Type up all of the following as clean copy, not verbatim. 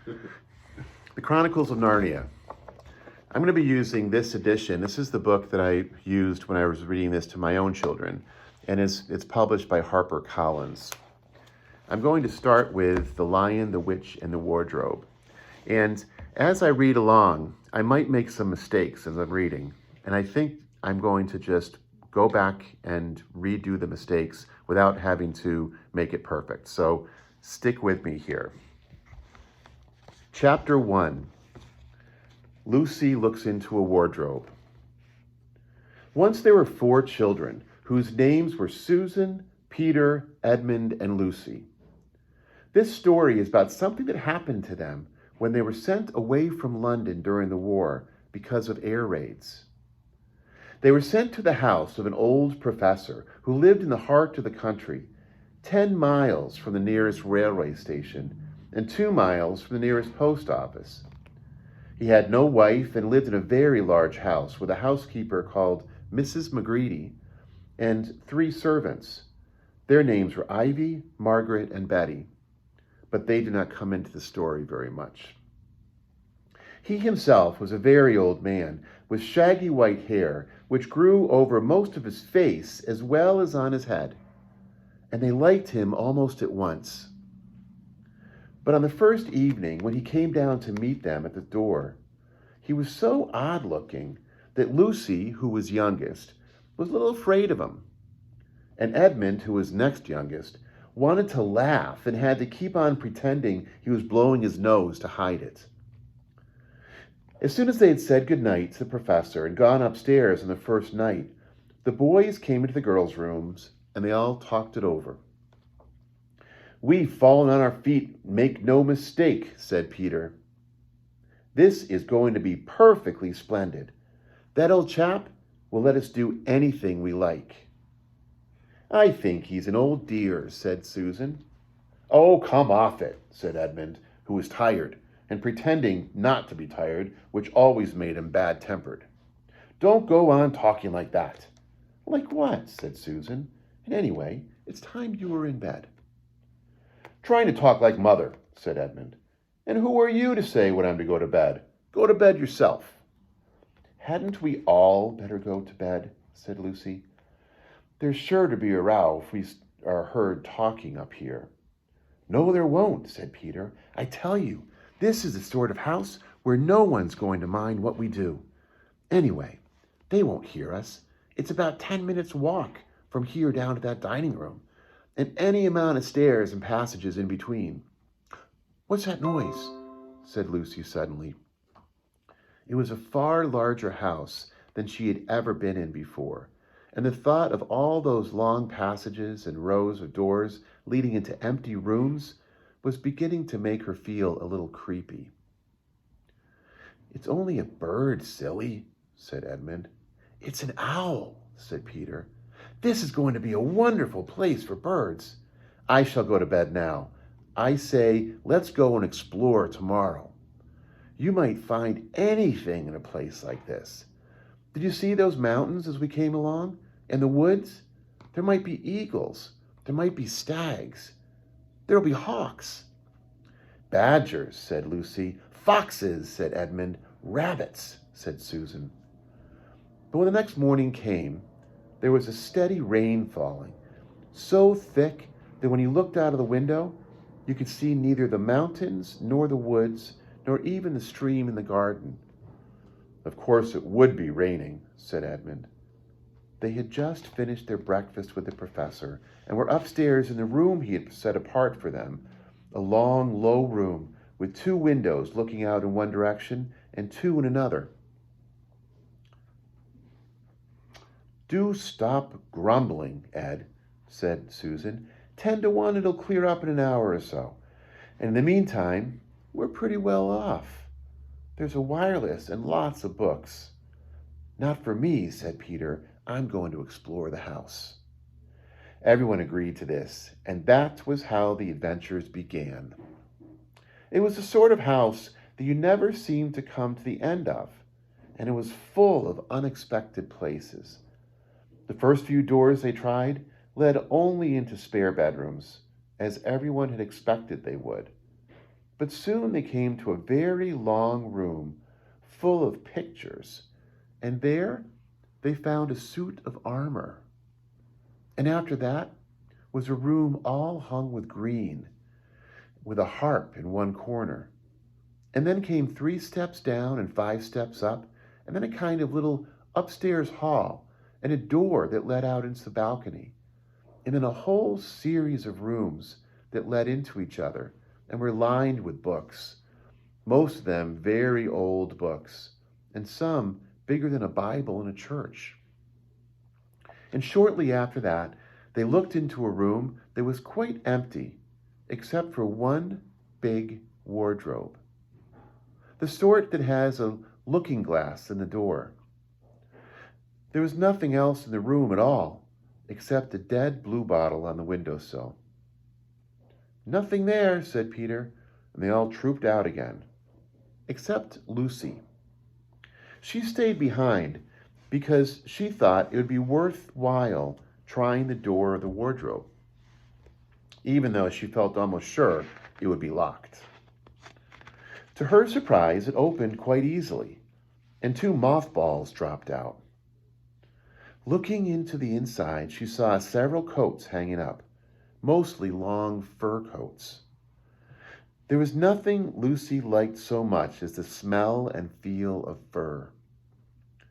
The Chronicles of Narnia. I'm going to be using this edition. This is the book that I used when I was reading this to my own children, and it's published by HarperCollins. I'm going to start with The Lion, the Witch, and the Wardrobe. And as I read along, I might make some mistakes as I'm reading, and I think I'm going to just go back and redo the mistakes without having to make it perfect. So stick with me here. Chapter 1. Lucy looks into a wardrobe. Once there were 4 children, whose names were Susan, Peter, Edmund, and Lucy. This story is about something that happened to them when they were sent away from London during the war because of air raids. They were sent to the house of an old professor who lived in the heart of the country, 10 miles from the nearest railway station and 2 miles from the nearest post office. He had no wife and lived in a very large house with a housekeeper called Mrs. McGreedy and 3 servants. Their names were Ivy, Margaret, and Betty, but they do not come into the story very much. He himself was a very old man with shaggy white hair, which grew over most of his face as well as on his head, and they liked him almost at once. But on the first evening, when he came down to meet them at the door, he was so odd-looking that Lucy, who was youngest, was a little afraid of him. And Edmund, who was next youngest, wanted to laugh and had to keep on pretending he was blowing his nose to hide it. As soon as they had said goodnight to the professor and gone upstairs on the first night, the boys came into the girls' rooms and they all talked it over. "We've fallen on our feet, make no mistake," said Peter. "This is going to be perfectly splendid. That old chap will let us do anything we like." "I think he's an old dear," said Susan. "Oh, come off it," said Edmund, who was tired, and pretending not to be tired, which always made him bad-tempered. "Don't go on talking like that." "Like what?" said Susan. "And anyway, it's time you were in bed." "Trying to talk like mother," said Edmund. "And who are you to say when I'm to go to bed? Go to bed yourself." "Hadn't we all better go to bed?" said Lucy. "There's sure to be a row if we are heard talking up here." "No, there won't," said Peter. "I tell you, this is the sort of house where no one's going to mind what we do. Anyway, they won't hear us. It's about 10 minutes' walk from here down to that dining room, and any amount of stairs and passages in between." "What's that noise?" said Lucy suddenly. It was a far larger house than she had ever been in before, and the thought of all those long passages and rows of doors leading into empty rooms was beginning to make her feel a little creepy. "It's only a bird, silly," said Edmund. "It's an owl," said Peter. "This is going to be a wonderful place for birds. I shall go to bed now. I say, let's go and explore tomorrow. You might find anything in a place like this. Did you see those mountains as we came along? And the woods? There might be eagles. There might be stags. There'll be hawks." "Badgers," said Lucy. "Foxes," said Edmund. "Rabbits," said Susan. But when the next morning came, there was a steady rain falling, so thick that when you looked out of the window, you could see neither the mountains nor the woods nor even the stream in the garden. "Of course it would be raining," said Edmund. They had just finished their breakfast with the professor and were upstairs in the room he had set apart for them, a long, low room with 2 windows looking out in one direction and 2 in another. "Do stop grumbling, Ed," said Susan. 10 to 1 it'll clear up in an hour or so. And in the meantime, we're pretty well off. There's a wireless and lots of books." "Not for me," said Peter. "I'm going to explore the house." Everyone agreed to this, and that was how the adventures began. It was the sort of house that you never seemed to come to the end of, and it was full of unexpected places. The first few doors they tried led only into spare bedrooms, as everyone had expected they would. But soon they came to a very long room full of pictures, and there they found a suit of armor. And after that was a room all hung with green, with a harp in one corner. And then came 3 steps down and 5 steps up, and then a kind of little upstairs hall, and a door that led out into the balcony, and then a whole series of rooms that led into each other and were lined with books, most of them very old books, and some bigger than a Bible in a church. And shortly after that, they looked into a room that was quite empty, except for one big wardrobe, the sort that has a looking glass in the door. There was nothing else in the room at all, except a dead blue bottle on the windowsill. "Nothing there," said Peter, and they all trooped out again, except Lucy. She stayed behind because she thought it would be worthwhile trying the door of the wardrobe, even though she felt almost sure it would be locked. To her surprise, it opened quite easily, and 2 mothballs dropped out. Looking into the inside, she saw several coats hanging up, mostly long fur coats. There was nothing Lucy liked so much as the smell and feel of fur.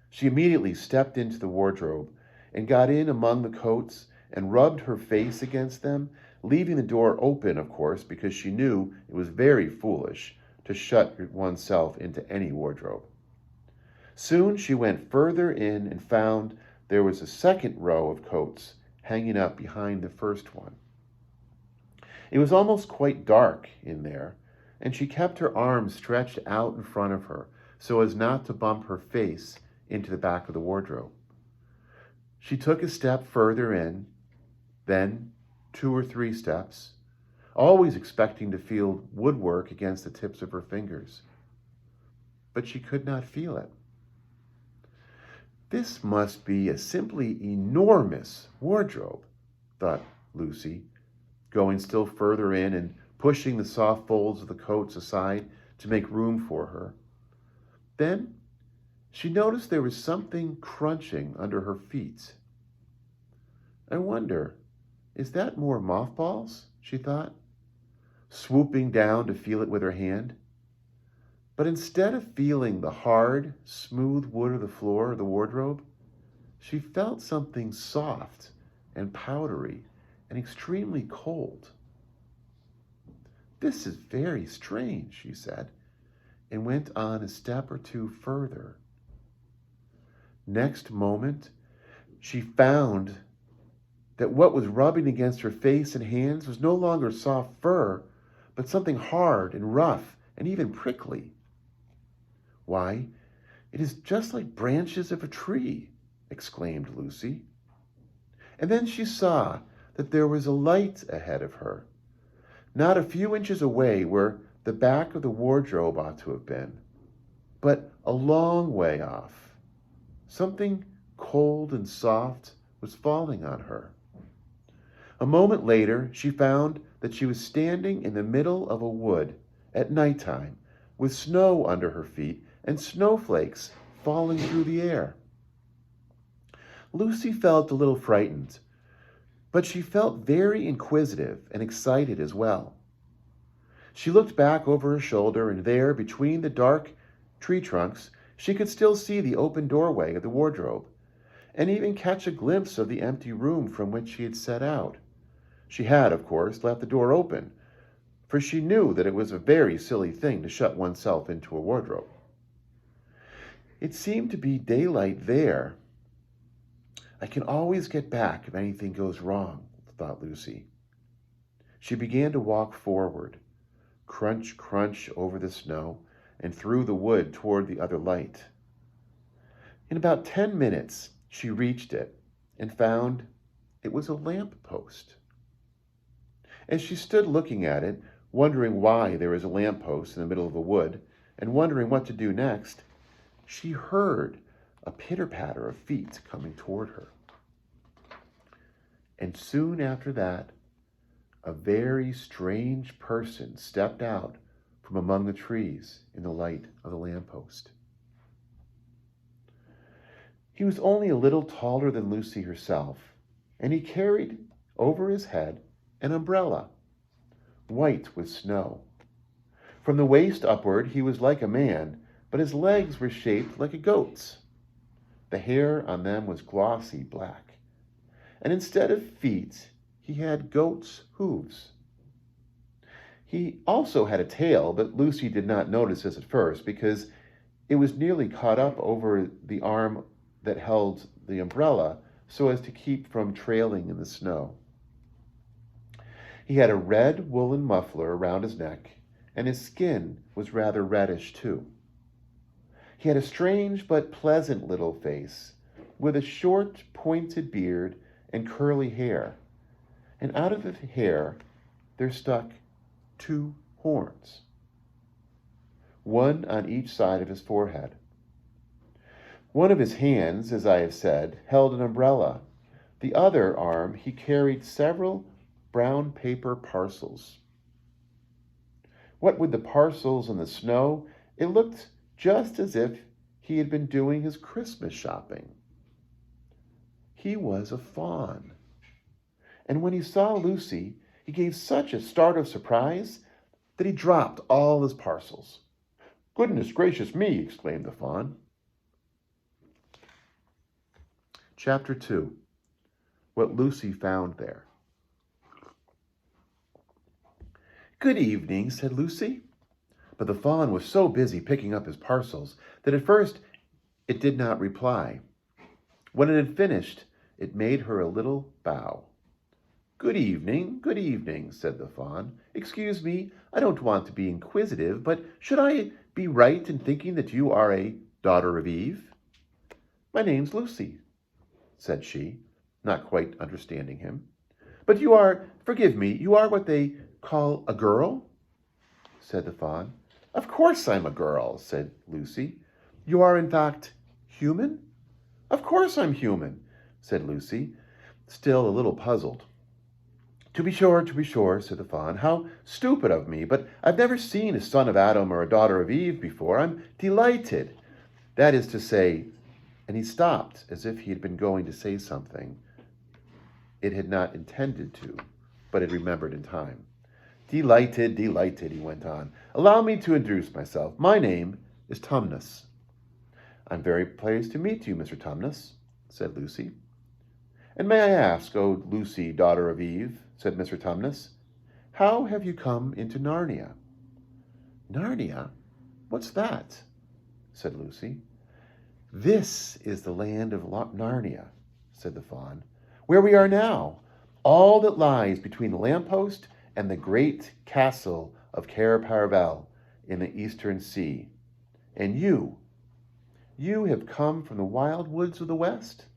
She immediately stepped into the wardrobe and got in among the coats and rubbed her face against them, leaving the door open, of course, because she knew it was very foolish to shut oneself into any wardrobe. Soon she went further in and found there was a second row of coats hanging up behind the first one. It was almost quite dark in there, and she kept her arms stretched out in front of her so as not to bump her face into the back of the wardrobe. She took a step further in, then 2 or 3 steps, always expecting to feel woodwork against the tips of her fingers. But she could not feel it. "This must be a simply enormous wardrobe," thought Lucy, going still further in and pushing the soft folds of the coats aside to make room for her. Then she noticed there was something crunching under her feet. "I wonder, is that more mothballs?" she thought, swooping down to feel it with her hand. But instead of feeling the hard, smooth wood of the floor of the wardrobe, she felt something soft and powdery and extremely cold. "This is very strange," she said, and went on a step or 2 further. Next moment, she found that what was rubbing against her face and hands was no longer soft fur, but something hard and rough and even prickly. "Why, it is just like branches of a tree," exclaimed Lucy. And then she saw that there was a light ahead of her, not a few inches away where the back of the wardrobe ought to have been, but a long way off. Something cold and soft was falling on her. A moment later, she found that she was standing in the middle of a wood at nighttime with snow under her feet and snowflakes falling through the air. Lucy felt a little frightened, but she felt very inquisitive and excited as well. She looked back over her shoulder, and there, between the dark tree trunks, she could still see the open doorway of the wardrobe, and even catch a glimpse of the empty room from which she had set out. She had, of course, left the door open, for she knew that it was a very silly thing to shut oneself into a wardrobe. It seemed to be daylight there. "I can always get back if anything goes wrong," thought Lucy. She began to walk forward, crunch, crunch over the snow, and through the wood toward the other light. In about 10 minutes, she reached it and found it was a lamp post. As she stood looking at it, wondering why there was a lamp post in the middle of a wood, and wondering what to do next, she heard a pitter-patter of feet coming toward her. And soon after that, a very strange person stepped out from among the trees in the light of the lamppost. He was only a little taller than Lucy herself, and he carried over his head an umbrella, white with snow. From the waist upward he was like a man, but his legs were shaped like a goat's. The hair on them was glossy black, and instead of feet he had goat's hooves. He also had a tail, but Lucy did not notice this at first because it was nearly caught up over the arm that held the umbrella so as to keep from trailing in the snow. He had a red woolen muffler around his neck, and his skin was rather reddish too. He had a strange but pleasant little face, with a short, pointed beard and curly hair, and out of the hair there stuck 2 horns, one on each side of his forehead. One of his hands, as I have said, held an umbrella. The other arm he carried several brown paper parcels. What with the parcels and the snow, it looked just as if he had been doing his Christmas shopping. He was a fawn. And when he saw Lucy, he gave such a start of surprise that he dropped all his parcels. "Goodness gracious me!" exclaimed the fawn. Chapter 2. What Lucy Found There. "Good evening," said Lucy. But the fawn was so busy picking up his parcels that at first it did not reply. When it had finished, it made her a little bow. Good evening, said the fawn. "Excuse me, I don't want to be inquisitive, but should I be right in thinking that you are a daughter of Eve?" "My name's Lucy," said she, not quite understanding him. "But you are, forgive me, you are what they call a girl?" said the fawn. "Of course I'm a girl," said Lucy. "You are, in fact, human?" "Of course I'm human," said Lucy, still a little puzzled. To be sure, said the fawn. "How stupid of me, but I've never seen a son of Adam or a daughter of Eve before. I'm delighted. That is to say," and he stopped as if he had been going to say something it had not intended to, but had remembered in time. Delighted, he went on. "Allow me to introduce myself. My name is Tumnus." "I'm very pleased to meet you, Mr. Tumnus," said Lucy. "And may I ask, O Lucy, daughter of Eve," said Mr. Tumnus, "how have you come into Narnia?" "Narnia? What's that?" said Lucy. "This is the land of Narnia," said the fawn, "where we are now, all that lies between the lamppost and the great castle of Cair Paravel in the eastern sea. And you have come from the wild woods of the west?"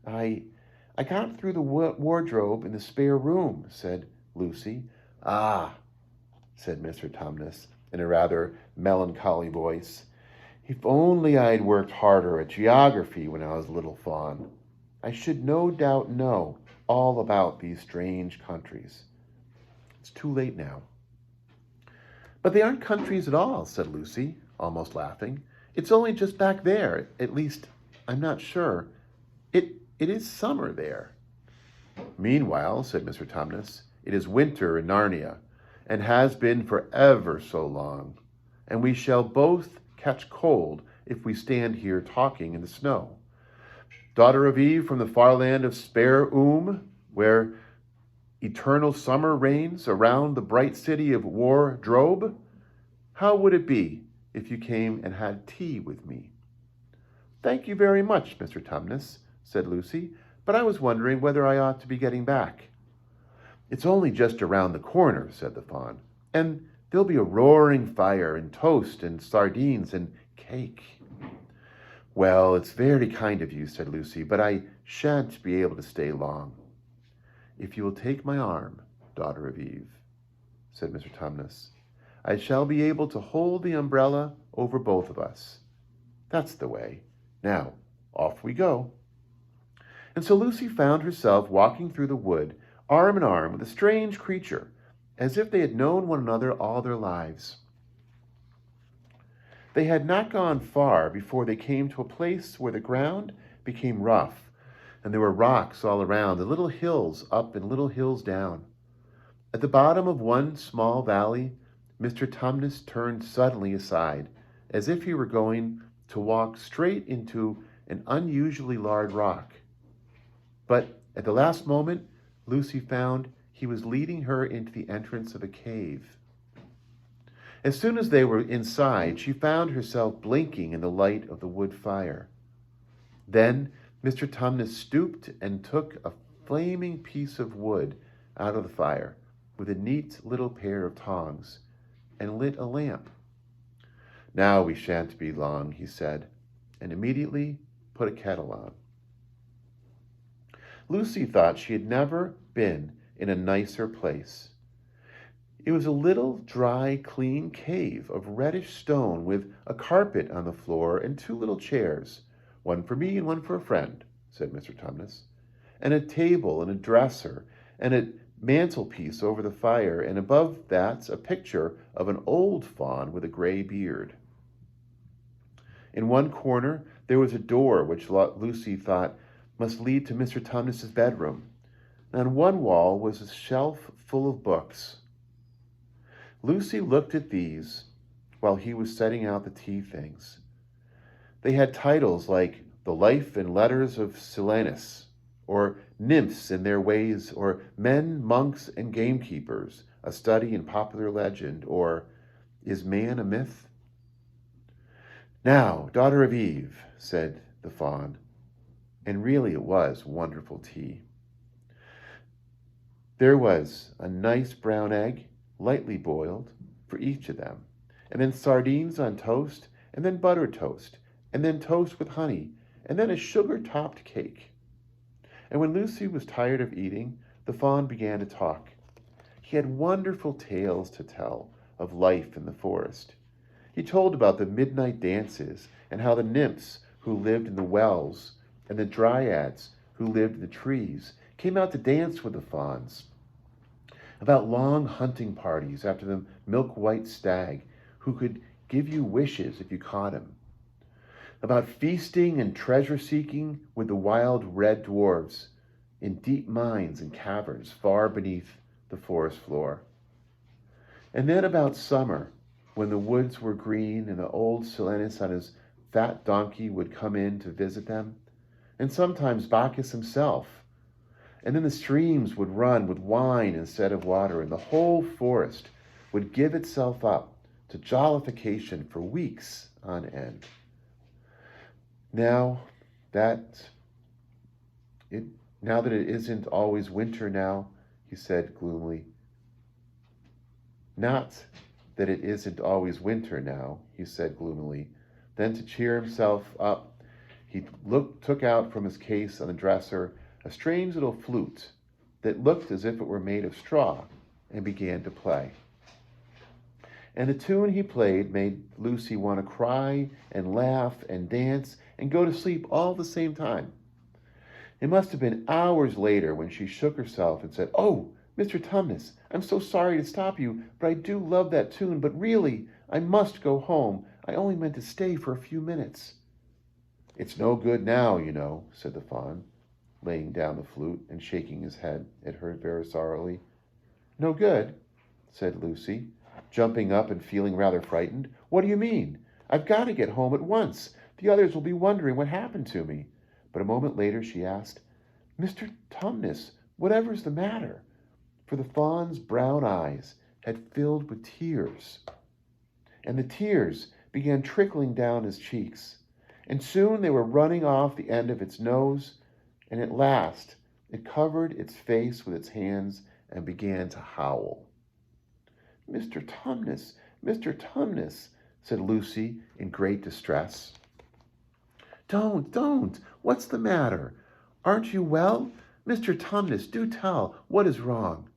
I got through the wardrobe in the spare room," said Lucy. "Ah," said Mr. Tumnus in a rather melancholy voice, "if only I had worked harder at geography when I was a little fawn, I should no doubt know all about these strange countries. It's too late now." "But they aren't countries at all," said Lucy, almost laughing. "It's only just back there. At least, I'm not sure. It is summer there." "Meanwhile," said Mr. Tumnus, "it is winter in Narnia, and has been for ever so long, and we shall both catch cold if we stand here talking in the snow. Daughter of Eve from the far land of Spare where eternal summer reigns around the bright city of Wardrobe, how would it be if you came and had tea with me?" "Thank you very much, Mr. Tumnus," said Lucy, "but I was wondering whether I ought to be getting back." "It's only just around the corner," said the fawn, "and there'll be a roaring fire and toast and sardines and cake." "Well, it's very kind of you," said Lucy, "but I shan't be able to stay long." "If you will take my arm, daughter of Eve," said Mr. Tumnus, "I shall be able to hold the umbrella over both of us. That's the way. Now, off we go." And so Lucy found herself walking through the wood, arm in arm with a strange creature, as if they had known one another all their lives. They had not gone far before they came to a place where the ground became rough, and there were rocks all around, and little hills up and little hills down. At the bottom of one small valley, Mr. Tumnus turned suddenly aside, as if he were going to walk straight into an unusually large rock. But at the last moment, Lucy found he was leading her into the entrance of a cave. As soon as they were inside, she found herself blinking in the light of the wood fire. Then Mr. Tumnus stooped and took a flaming piece of wood out of the fire with a neat little pair of tongs and lit a lamp. "Now we shan't be long," he said, and immediately put a kettle on. Lucy thought she had never been in a nicer place. It was a little dry, clean cave of reddish stone with a carpet on the floor and two little chairs, one for me and one for a friend, said Mr. Tumnus, and a table and a dresser and a mantelpiece over the fire, and above that a picture of an old faun with a gray beard. In one corner there was a door which Lucy thought must lead to Mr. Tumnus's bedroom. On one wall was a shelf full of books. Lucy looked at these while he was setting out the tea things. They had titles like The Life and Letters of Silenus, or Nymphs and Their Ways, or Men, Monks, and Gamekeepers, A Study in Popular Legend, or Is Man a Myth? "Now, daughter of Eve," said the faun, and really it was wonderful tea. There was a nice brown egg, lightly boiled, for each of them, and then sardines on toast, and then buttered toast, and then toast with honey, and then a sugar-topped cake. And when Lucy was tired of eating, the faun began to talk. He had wonderful tales to tell of life in the forest. He told about the midnight dances, and how the nymphs who lived in the wells and the dryads who lived in the trees came out to dance with the fauns, about long hunting parties after the milk-white stag who could give you wishes if you caught him, about feasting and treasure-seeking with the wild red dwarves in deep mines and caverns far beneath the forest floor. And then about summer, when the woods were green and the old Silenus on his fat donkey would come in to visit them, and sometimes Bacchus himself. And then the streams would run with wine instead of water, and the whole forest would give itself up to jollification for weeks on end. Now that it isn't always winter now, he said gloomily. Not that it isn't always winter now, he said gloomily. Then to cheer himself up, he took out from his case on the dresser a strange little flute that looked as if it were made of straw, and began to play. And the tune he played made Lucy want to cry and laugh and dance and go to sleep all at the same time. It must have been hours later when she shook herself and said, "Oh, Mr. Tumnus, I'm so sorry to stop you, but I do love that tune, but really, I must go home. I only meant to stay for a few minutes." "It's no good now, you know," said the faun, laying down the flute and shaking his head at her very sorrowfully. "No good?" said Lucy, jumping up and feeling rather frightened. "What do you mean? I've got to get home at once. The others will be wondering what happened to me." But a moment later she asked, "Mr. Tumnus, whatever's the matter?" For the faun's brown eyes had filled with tears, and the tears began trickling down his cheeks, and soon they were running off the end of its nose, and at last it covered its face with its hands and began to howl. "Mr. Tumnus, Mr. Tumnus," said Lucy in great distress. Don't. What's the matter? Aren't you well? Mr. Tumnus, do tell. What is wrong?"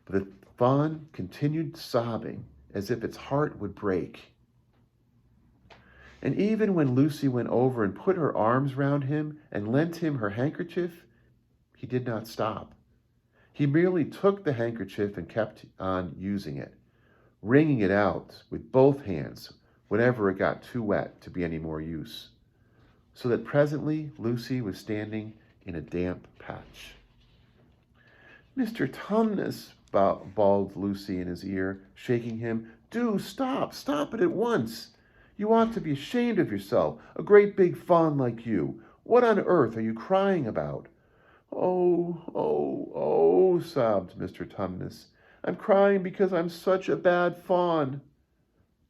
But the faun continued sobbing as if its heart would break. And even when Lucy went over and put her arms round him and lent him her handkerchief, he did not stop. He merely took the handkerchief and kept on using it, wringing it out with both hands whenever it got too wet to be any more use, so that presently Lucy was standing in a damp patch. "Mr. Tumnus," bawled Lucy in his ear, shaking him, "do stop it at once. You ought to be ashamed of yourself, a great big fawn like you. What on earth are you crying about?" Oh, sobbed Mr. Tumnus. "I'm crying because I'm such a bad fawn."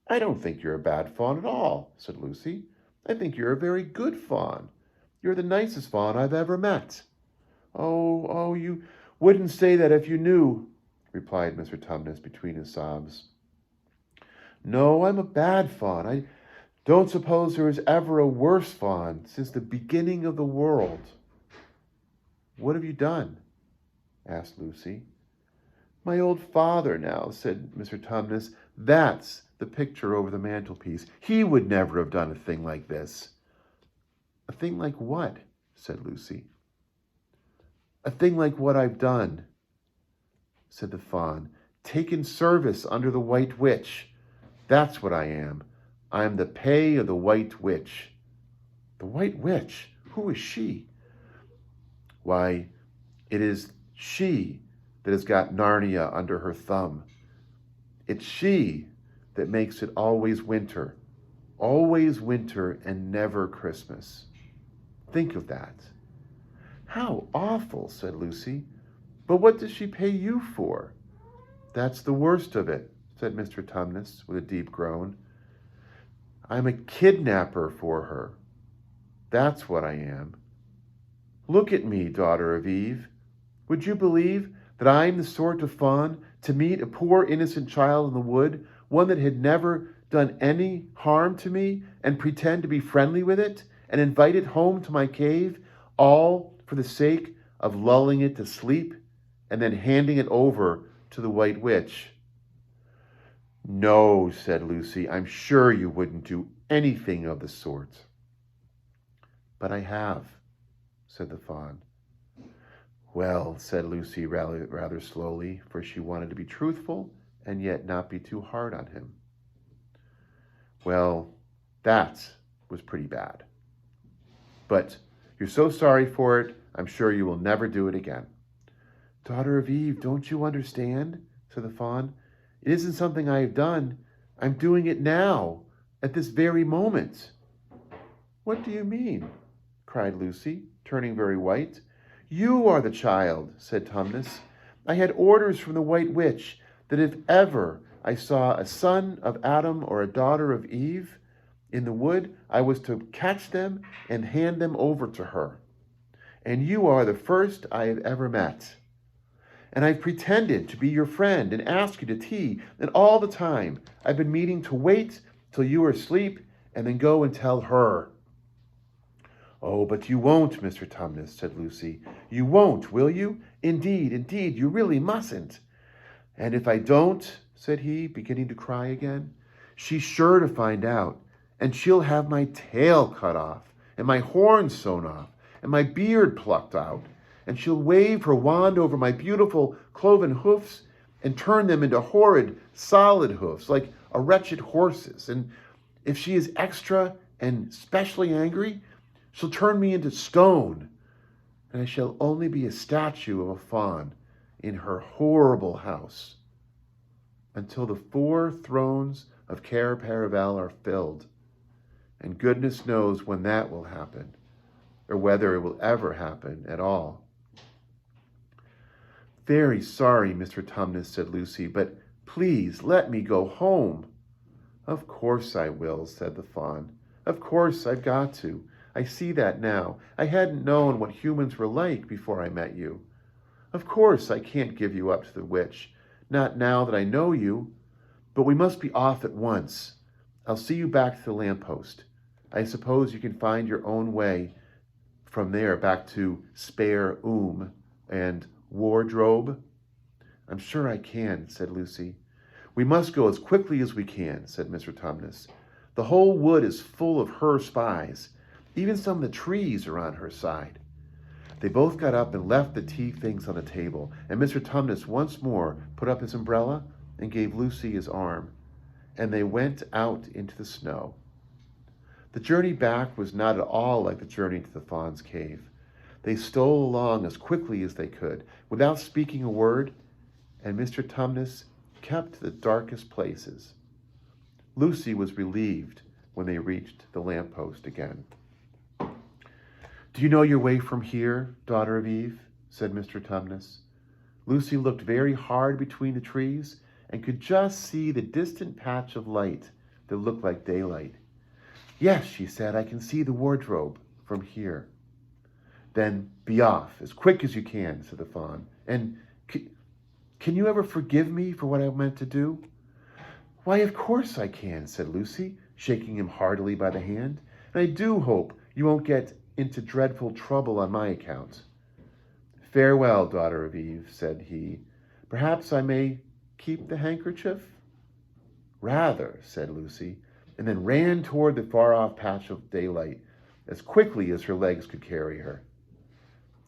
"I don't think you're a bad fawn at all," said Lucy. "I think you're a very good fawn. You're the nicest fawn I've ever met." Oh, you wouldn't say that if you knew," replied Mr. Tumnus between his sobs. "No, I'm a bad fawn. I don't suppose there was ever a worse fawn since the beginning of the world." "What have you done?" asked Lucy. "My old father now," said Mr. Tumnus. "That's the picture over the mantelpiece. He would never have done a thing like this." "A thing like what?" said Lucy. "A thing like what I've done," said the fawn. "Taken service under the White Witch. That's what I am. I am the pay of the White Witch." "The White Witch? Who is she?" "Why, it is she that has got Narnia under her thumb. It's she that makes it always winter and never Christmas. Think of that." "How awful," said Lucy. "But what does she pay you for?" "That's the worst of it," said Mr. Tumnus with a deep groan. "I'm a kidnapper for her. That's what I am. Look at me, daughter of Eve. Would you believe that I'm the sort of fawn to meet a poor innocent child in the wood, one that had never done any harm to me, and pretend to be friendly with it, and invite it home to my cave, all for the sake of lulling it to sleep, and then handing it over to the White Witch?" "No," said Lucy, "I'm sure you wouldn't do anything of the sort." "But I have," said the fawn. "Well," said Lucy rather slowly, for she wanted to be truthful and yet not be too hard on him. "Well, that was pretty bad. But you're so sorry for it, I'm sure you will never do it again." "Daughter of Eve, don't you understand?" said the fawn. "It isn't something I have done. I'm doing it now, at this very moment." "What do you mean?" cried Lucy, turning very white. "You are the child," said Tumnus. "I had orders from the White Witch that if ever I saw a son of Adam or a daughter of Eve in the wood, I was to catch them and hand them over to her. And you are the first I have ever met. And I've pretended to be your friend and ask you to tea, and all the time I've been meaning to wait till you are asleep and then go and tell her." "Oh, but you won't, Mr. Tumnus," said Lucy. "You won't, will you? Indeed, you really mustn't." "And if I don't," said he, beginning to cry again, "she's sure to find out, and she'll have my tail cut off, and my horns sewn off, and my beard plucked out, and she'll wave her wand over my beautiful cloven hoofs and turn them into horrid, solid hoofs, like a wretched horse's. And if she is extra and specially angry, she'll turn me into stone, and I shall only be a statue of a fawn in her horrible house, until the 4 thrones of Cair Paravel are filled, and goodness knows when that will happen, or whether it will ever happen at all." "Very sorry, Mr. Tumnus," said Lucy, "but please let me go home." "Of course I will," said the fawn. "Of course I've got to. I see that now. I hadn't known what humans were like before I met you. Of course I can't give you up to the witch, not now that I know you. But we must be off at once. I'll see you back to the lamppost. I suppose you can find your own way from there back to Spare and Wardrobe?" "I'm sure I can," said Lucy. "We must go as quickly as we can," said Mr. Tumnus. "The whole wood is full of her spies. Even some of the trees are on her side." They both got up and left the tea things on the table, and Mr. Tumnus once more put up his umbrella and gave Lucy his arm. and they went out into the snow. The journey back was not at all like the journey to the fawn's cave. They stole along as quickly as they could, without speaking a word, and Mr. Tumnus kept to the darkest places. Lucy was relieved when they reached the lamppost again. "Do you know your way from here, daughter of Eve?" said Mr. Tumnus. Lucy looked very hard between the trees and could just see the distant patch of light that looked like daylight. "Yes," she said, "I can see the wardrobe from here." "Then be off as quick as you can," said the fawn. "And can you ever forgive me for what I meant to do?" "Why, of course I can," said Lucy, shaking him heartily by the hand. "And I do hope you won't get into dreadful trouble on my account." "Farewell, daughter of Eve," said he. "Perhaps I may keep the handkerchief?" "Rather," said Lucy, and then ran toward the far-off patch of daylight as quickly as her legs could carry her.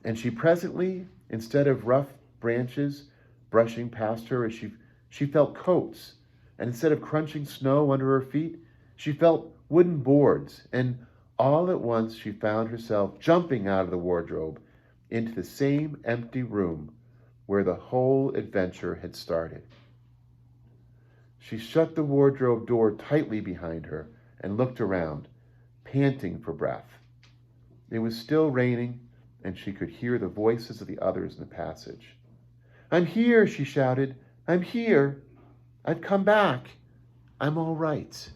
And she presently, instead of rough branches brushing past her, as she felt coats, and instead of crunching snow under her feet, she felt wooden boards, and all at once she found herself jumping out of the wardrobe into the same empty room where the whole adventure had started. She shut the wardrobe door tightly behind her and looked around, panting for breath. It was still raining, and she could hear the voices of the others in the passage. "I'm here," she shouted. "I'm here. I've come back. I'm all right."